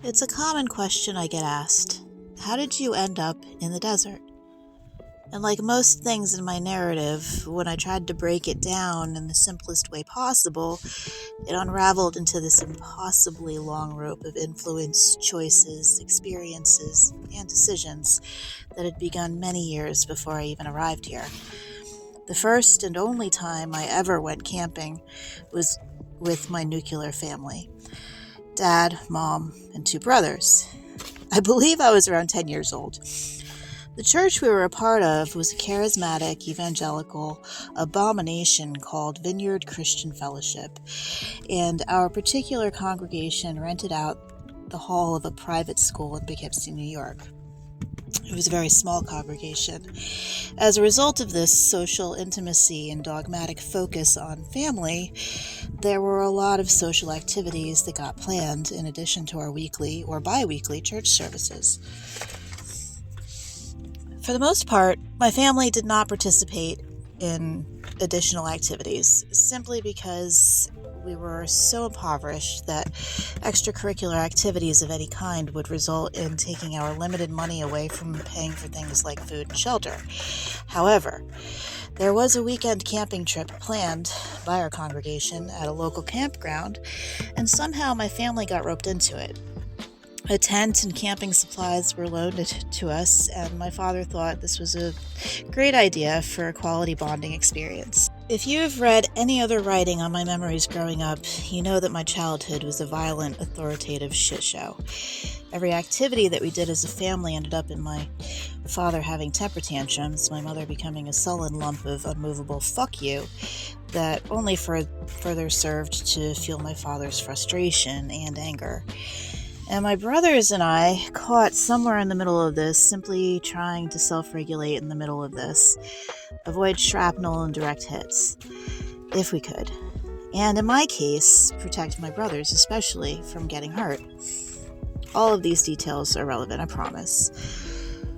It's a common question I get asked. How did you end up in the desert? And like most things in my narrative, when I tried to break it down in the simplest way possible, it unraveled into this impossibly long rope of influence, choices, experiences, and decisions that had begun many years before I even arrived here. The first and only time I ever went camping was with my nuclear family. Dad, Mom, and 2 brothers. I believe I was around 10 years old. The church we were a part of was a charismatic evangelical abomination called Vineyard Christian Fellowship, and our particular congregation rented out the hall of a private school in Poughkeepsie, New York. It was a very small congregation. As a result of this social intimacy and dogmatic focus on family, there were a lot of social activities that got planned in addition to our weekly or bi-weekly church services. For the most part, my family did not participate in additional activities, simply because we were so impoverished that extracurricular activities of any kind would result in taking our limited money away from paying for things like food and shelter. However, there was a weekend camping trip planned by our congregation at a local campground, and somehow my family got roped into it. A tent and camping supplies were loaned to us, and my father thought this was a great idea for a quality bonding experience. If you have read any other writing on my memories growing up, you know that my childhood was a violent, authoritative shit show. Every activity that we did as a family ended up in my father having temper tantrums, my mother becoming a sullen lump of unmovable fuck you that only further served to fuel my father's frustration and anger. And my brothers and I, caught somewhere in the middle of this, simply trying to self-regulate in the middle of this, avoid shrapnel and direct hits, if we could. And in my case, protect my brothers, especially, from getting hurt. All of these details are relevant, I promise.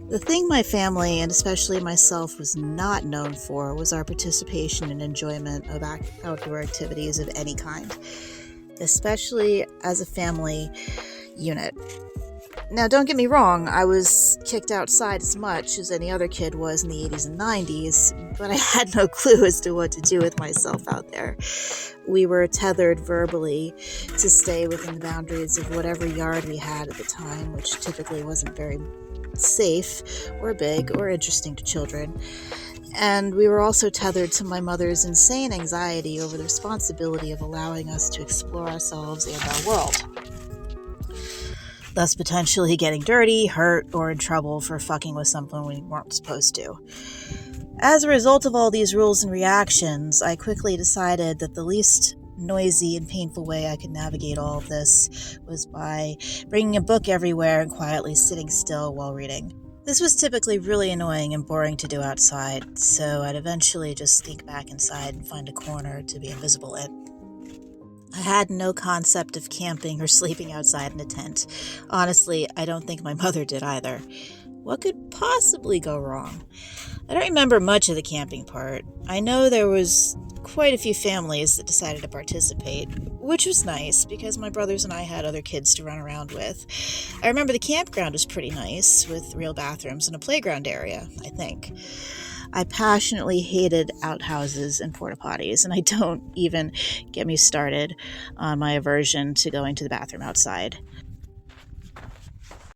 The thing my family, and especially myself, was not known for was our participation and enjoyment of outdoor activities of any kind, especially as a family unit. Now, don't get me wrong, I was kicked outside as much as any other kid was in the 80s and 90s, but I had no clue as to what to do with myself out there. We were tethered verbally to stay within the boundaries of whatever yard we had at the time, which typically wasn't very safe or big or interesting to children. And we were also tethered to my mother's insane anxiety over the responsibility of allowing us to explore ourselves and our world, thus potentially getting dirty, hurt, or in trouble for fucking with someone we weren't supposed to. As a result of all these rules and reactions, I quickly decided that the least noisy and painful way I could navigate all of this was by bringing a book everywhere and quietly sitting still while reading. This was typically really annoying and boring to do outside, so I'd eventually just sneak back inside and find a corner to be invisible in. I had no concept of camping or sleeping outside in a tent. Honestly, I don't think my mother did either. What could possibly go wrong? I don't remember much of the camping part. I know there was quite a few families that decided to participate, which was nice because my brothers and I had other kids to run around with. I remember the campground was pretty nice, with real bathrooms and a playground area, I think. I passionately hated outhouses and porta potties, and I don't even get me started on my aversion to going to the bathroom outside.